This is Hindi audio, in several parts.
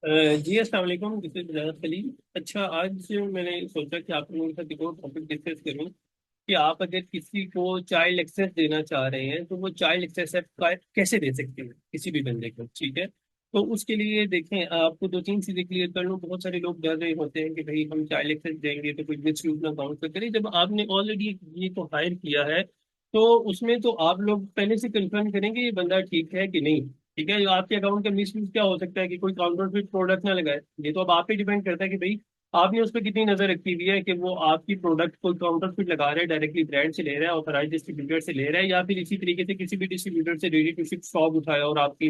जी अस्सलाम वालेकुम, दिस इज ज़ैद सलीम। अच्छा, आज मैंने सोचा कि आप लोगों के साथ एक और टॉपिक डिस्कस करूं कि आप अगर किसी को चाइल्ड एक्सेस देना चाह रहे हैं तो वो चाइल्ड एक्सेस कैसे दे सकते हैं किसी भी बंदे को। ठीक है, तो उसके लिए देखें, आपको दो तीन चीज़ें क्लियर कर लूँ। बहुत सारे लोग डर रहे होते हैं कि भाई हम चाइल्ड एक्सेस देंगे तो कोई मिस यूज ना काउंट कर करें। जब आपने ऑलरेडी ये को हायर किया है तो उसमें तो आप लोग पहले से कंफर्म करेंगे ये बंदा ठीक है कि नहीं। ठीक है, आपके अकाउंट का मिस यूज क्या हो सकता है कि कोई काउंटरफिट प्रोडक्ट ना लगाए। ये तो अब आप पे डिपेंड करता है कि भाई आपने उस पर कितनी नजर रखी हुई है कि वो आपकी प्रोडक्ट को काउंटरफिट लगा रहा है, डायरेक्टली ब्रांड से ले रहा है, ऑथराइज डिस्ट्रीब्यूटर से ले रहा है, या फिर इसी तरीके से किसी भी डिस्ट्रीब्यूटर से रेडी टू शिप स्टॉक उठाया और आपकी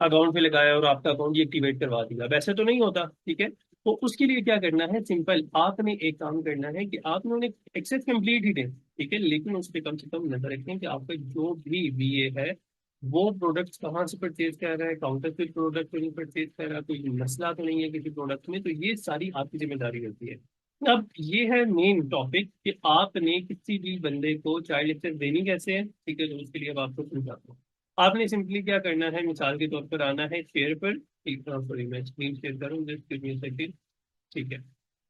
अकाउंट पे लगाया और आपका अकाउंट एक्टिवेट करवा दिया। वैसे तो नहीं होता। ठीक है, तो उसके लिए क्या करना है, सिंपल, आपने एक काम करना है कि आपने उन्हें एक्सेस कंप्लीट ही दें। ठीक है, लेकिन उस पर कम से कम नजर रखें कि आपका जो भी वीए है वो प्रोडक्ट्स कहाँ से परचेज कर रहा है, काउंटर पे प्रोडक्ट तो नहीं परचेज कर रहा, कोई मसला तो नहीं है किसी प्रोडक्ट में। तो ये सारी आपकी जिम्मेदारी होती है। अब ये है मेन टॉपिक कि आपने किसी भी बंदे को चाइल्ड एक्सेस देनी कैसे है। ठीक है, तो उसके लिए अब आपको समझाता हूँ। आपने सिंपली क्या करना है, मिसाल के तौर पर आना है शेयर पर। ठीक है, सॉरी मैं स्क्रीन शेयर करूँ, just give me a second. ठीक है,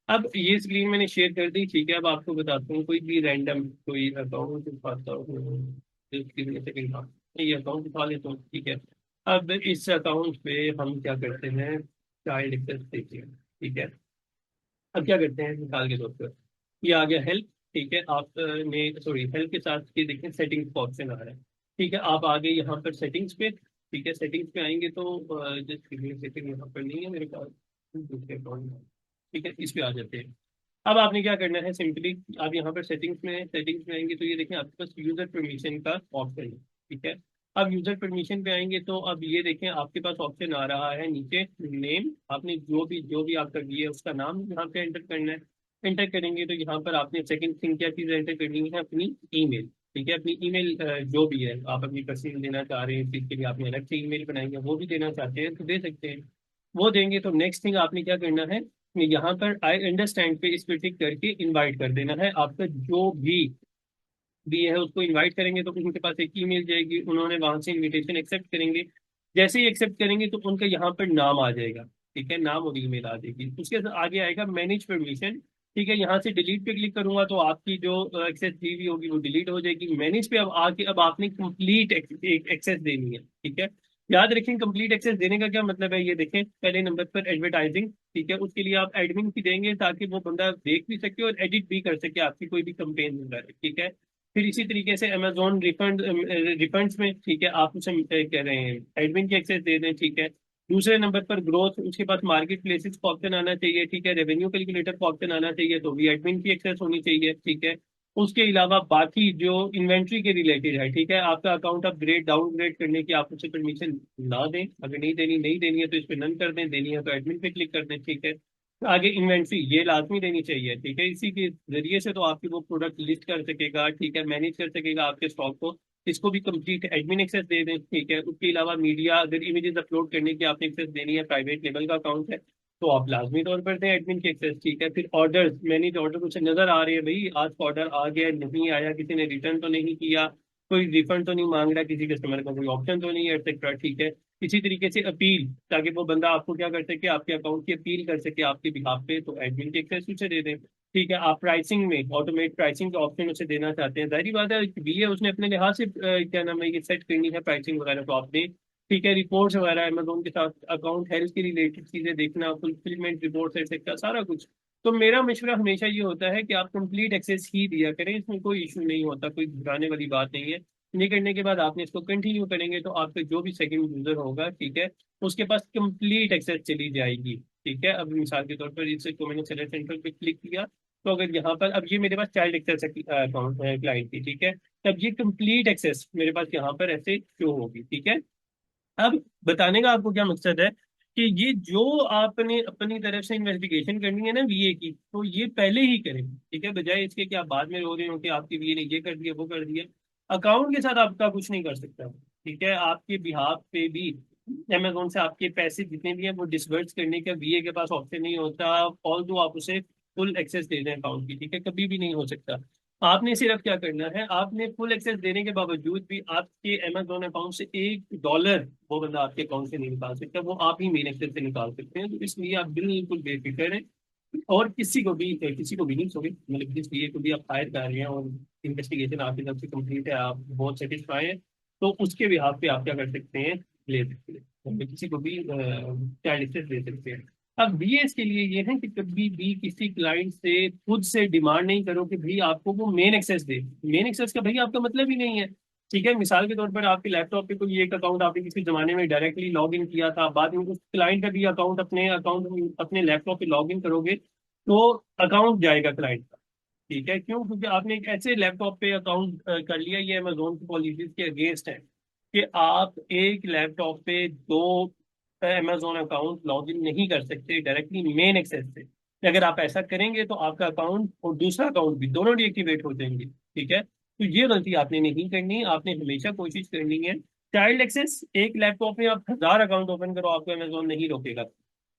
अब ये स्क्रीन मैंने शेयर कर दी। ठीक है, अब आपको बताता हूँ कोई भी रैंडम कोई अकाउंट उठाता हूँ। Just give me a second. हाँ, ये अकाउंट उठा लेता हूँ। ठीक है, अब इस अकाउंट पे हम क्या करते हैं, चाइल्ड एक्सेस देखिए। ठीक है, अब क्या करते हैं, मिसाल के तौर पर ये आ गया हेल्प। ठीक है, आपने सॉरी हेल्प के साथ ये देखें सेटिंग्स का ऑप्शन आ रहा है। ठीक है, आप आ गए यहाँ पर सेटिंग्स पे। ठीक है, सेटिंग्स पे आएंगे तो जस्ट सेटिंग यहाँ पर नहीं है मेरे पास, दूसरे account में। ठीक है, इस पे आ जाते हैं। अब आपने क्या करना है, सिंपली आप यहाँ पर सेटिंग्स में आएंगे तो ये देखें आपके पास यूजर परमिशन का ऑप्शन है। ठीक है, अब यूजर परमिशन पे आएंगे तो अब ये देखें आपके पास ऑप्शन आ रहा है नीचे नेम। आपने जो भी आपका भी है उसका नाम यहाँ पे एंटर करना है। एंटर करेंगे तो यहाँ पर आपने सेकंड थिंग क्या चीज़ एंटर करनी है, अपनी ईमेल। ठीक है, अपनी ईमेल जो भी है आप अपनी पर्सनल देना चाह रहे हैं, इस चीज़ के लिए आपने अलग से ईमेल बनाएंगे, वो भी देना चाहते हैं तो दे सकते हैं। वो देंगे तो नेक्स्ट थिंग आपने क्या करना है, यहाँ पर आई अंडरस्टैंड पे इस पे टिक करके इनवाइट कर देना है। आपका जो भी है उसको इनवाइट करेंगे तो उनके पास एक ईमेल जाएगी, उन्होंने वहां से इनविटेशन एक्सेप्ट करेंगे। जैसे ही एक्सेप्ट करेंगे तो उनका यहाँ पर नाम आ जाएगा। ठीक है, नाम और ईमेल आ जाएगी, उसके आगे आएगा मैनेज परमिशन। ठीक है, यहाँ से डिलीट पे क्लिक करूंगा तो आपकी जो एक्सेस दी हुई होगी वो डिलीट हो जाएगी। मैनेज पे अब आके अब आपने कंप्लीट एक्सेस देनी है। ठीक है, याद रखें कंप्लीट एक्सेस देने का क्या मतलब है, ये देखें पहले नंबर पर एडवर्टाइजिंग। ठीक है, उसके लिए आप एडमिन की देंगे ताकि वो बंदा देख भी सके और एडिट भी कर सके आपकी कोई भी कंपेन वगैरह। ठीक है, फिर इसी तरीके से अमेजोन रिफंड्स में, ठीक है, आप उसे कह रहे हैं एडमिन की एक्सेस दे दें। ठीक है, दूसरे नंबर पर ग्रोथ, उसके पास मार्केट प्लेसेस का ऑप्शन आना चाहिए। ठीक है, रेवेन्यू कैलकुलेटर का ऑप्शन आना चाहिए, तो भी एडमिन की एक्सेस होनी चाहिए। ठीक है, उसके अलावा बाकी जो इन्वेंट्री के रिलेटेड है, ठीक है, आपका अकाउंट अपग्रेड डाउनग्रेड करने की आप उसे परमिशन ना दें। अगर नहीं देनी है तो इस पर नन कर दें, देनी है तो एडमिन पे क्लिक कर दें। ठीक है, आगे इन्वेंट्री ये लाजमी देनी चाहिए। ठीक है, इसी के जरिए से तो आपकी वो प्रोडक्ट लिस्ट कर सकेगा, ठीक है, मैनेज कर सकेगा आपके स्टॉक को। इसको भी कंप्लीट एडमिन एक्सेस दे दें। ठीक है, उसके अलावा मीडिया अगर इमेजेस अपलोड करने की आपने एक्सेस देनी है, प्राइवेट लेवल का अकाउंट है तो आप लाजमी तौर पर दें एडमिन की एक्सेस। ठीक है, फिर ऑर्डर, मैनेज ऑर्डर कुछ नजर आ रहे हैं भाई, आज का ऑर्डर आ गया नहीं आया, किसी ने रिटर्न तो नहीं किया, कोई रिफंड तो नहीं मांग रहा, किसी कस्टमर का कोई ऑप्शन तो नहीं है, एक्सेट्रा। ठीक है, इसी तरीके से अपील, ताकि वो बंदा आपको क्या कर सके, आपके अकाउंट की अपील कर सके आपके बिहाफ पे, तो एडमिन की एक्सेस उसे दे दें। ठीक है, आप प्राइसिंग में ऑटोमेट प्राइसिंग का ऑप्शन उसे देना चाहते हैं, जाहिर बात है भी है उसने अपने लिहाज से क्या नाम है ये सेट करनी है प्राइसिंग वगैरह तो आप दें। ठीक है, रिपोर्ट्स वगैरह अमेजोन के साथ अकाउंट हेल्थ की रिलेटेड चीजें देखना, फुलफिलमेंट रिपोर्ट एक्सेट्रा सारा कुछ। तो मेरा मशवरा हमेशा ये होता है कि आप कंप्लीट एक्सेस ही दिया करें, इसमें कोई इशू नहीं होता, कोई घबराने वाली बात नहीं है। ये करने के बाद आपने इसको कंटिन्यू करेंगे तो आपका जो भी सेकंड यूजर होगा, ठीक है, उसके पास कंप्लीट एक्सेस चली जाएगी। ठीक है, अब मिसाल के तौर पर इसे को मैंने सेलेक्ट सेंटर पे क्लिक किया तो अगर यहाँ पर अब ये मेरे पास चाइल्ड एक्सेस अकाउंट है क्लाइंट की। ठीक है, तब ये कंप्लीट एक्सेस मेरे पास यहाँ पर ऐसे शो होगी। ठीक है, अब बताने का आपको क्या मकसद है कि ये जो आपने अपनी तरफ से इन्वेस्टिगेशन करनी है ना वीए की, तो ये पहले ही करें। ठीक है, बजाय इसके कि आप बाद में रो रहे हो कि आपकी वीए ने ये कर दिया वो कर दिया। अकाउंट के साथ आपका कुछ नहीं कर सकता। ठीक है, आपके बिहाफ पे भी अमेजोन से आपके पैसे जितने भी हैं वो डिसबर्स करने का वीए के पास ऑप्शन नहीं होता, ऑल दो आप उसे फुल एक्सेस दे दें अकाउंट की। ठीक है, कभी भी नहीं हो सकता। आपने सिर्फ क्या करना है, आपने फुल एक्सेस देने के बावजूद भी आपके अमेजोन अकाउंट से $1 वो बंदा आपके अकाउंट से नहीं निकाल सकता, वो आप ही मेन एक्सेस से निकाल सकते हैं। तो इसलिए आप बिल्कुल बेफिक्र हैं। और किसी को भी नहीं, सॉरी, मतलब जिस लिए को भी आप हायर कर रहे हैं और इन्वेस्टिगेशन आपकी तरफ से कंप्लीट है, आप बहुत सेटिस्फाई हैं, तो उसके भी आप पे आप क्या कर सकते हैं, ले सकते हैं, मतलब किसी को भी चाइल्ड एक्सेस दे सकते हैं। अब बीएस के लिए ये है कि कभी भी किसी क्लाइंट से खुद से डिमांड नहीं करो कि भाई आपको वो मेन एक्सेस दे। मेन एक्सेस का भाई आपका मतलब ही नहीं है। ठीक है, मिसाल के तौर पर आपके लैपटॉप पे कोई एक अकाउंट आपने किसी जमाने में डायरेक्टली लॉग इन किया था, बाद में उस क्लाइंट का भी अकाउंट अपने लैपटॉप पे लॉग इन करोगे तो अकाउंट जाएगा क्लाइंट का। ठीक है, क्यों? क्योंकि आपने एक ऐसे लैपटॉप पे अकाउंट कर लिया। ये अमेजोन की पॉलिसीज के अगेंस्ट है कि आप एक लैपटॉप पे दो अमेजोन अकाउंट लॉग इन नहीं कर सकते डायरेक्टली मेन एक्सेस से। अगर आप ऐसा करेंगे तो आपका अकाउंट और दूसरा अकाउंट भी दोनों डीएक्टिवेट हो जाएंगे। ठीक है, तो ये गलती आपने नहीं करनी। आपने हमेशा कोशिश करनी है चाइल्ड एक्सेस, एक लैपटॉप में आप 1000 अकाउंट ओपन करो, आपको अमेजोन नहीं रोकेगा।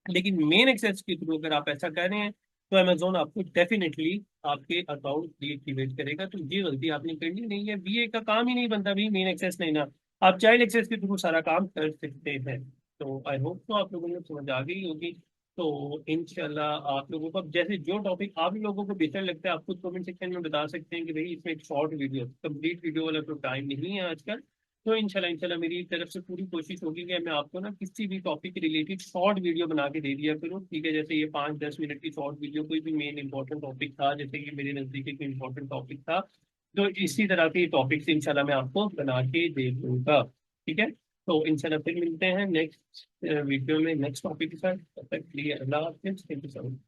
लेकिन मेन एक्सेस के थ्रू अगर आप ऐसा कर रहे हैं तो अमेजोन आपको डेफिनेटली आपके अकाउंट डीएक्टिवेट करेगा। तो ये गलती आपने करनी नहीं है, बीए का काम ही नहीं बनता भी मेन एक्सेस लेना। आप चाइल्ड एक्सेस के थ्रू सारा काम कर सकते हैं। तो आई होप तो आप लोगों ने समझ आ गई होगी। तो इंशाल्लाह आप लोगों को अब जैसे जो टॉपिक आप लोगों को बेहतर लगता है, आप खुद कमेंट सेक्शन में बता सकते हैं कि भाई इसमें एक शॉर्ट वीडियो, कंप्लीट वीडियो वाला तो टाइम नहीं है आजकल। तो इंशाल्लाह इंशाल्लाह मेरी तरफ से पूरी कोशिश होगी कि मैं आपको ना किसी भी टॉपिक के रिलेटेड शॉर्ट वीडियो बना के दे दिया करूँ। ठीक है, जैसे ये 5-10 मिनट की शॉर्ट वीडियो, कोई भी मेन इंपॉर्टेंट टॉपिक था, जैसे कि मेरे नज़दीक एक इंपॉर्टेंट टॉपिक था, तो इसी तरह के टॉपिक इंशाल्लाह मैं आपको बना के दे दूंगा। ठीक है, तो इंशाल्लाह फिर मिलते हैं नेक्स्ट वीडियो में नेक्स्ट टॉपिक के साथ। तब तक के लिए अल्लाह हाफिज़, थैंक यू सो मच।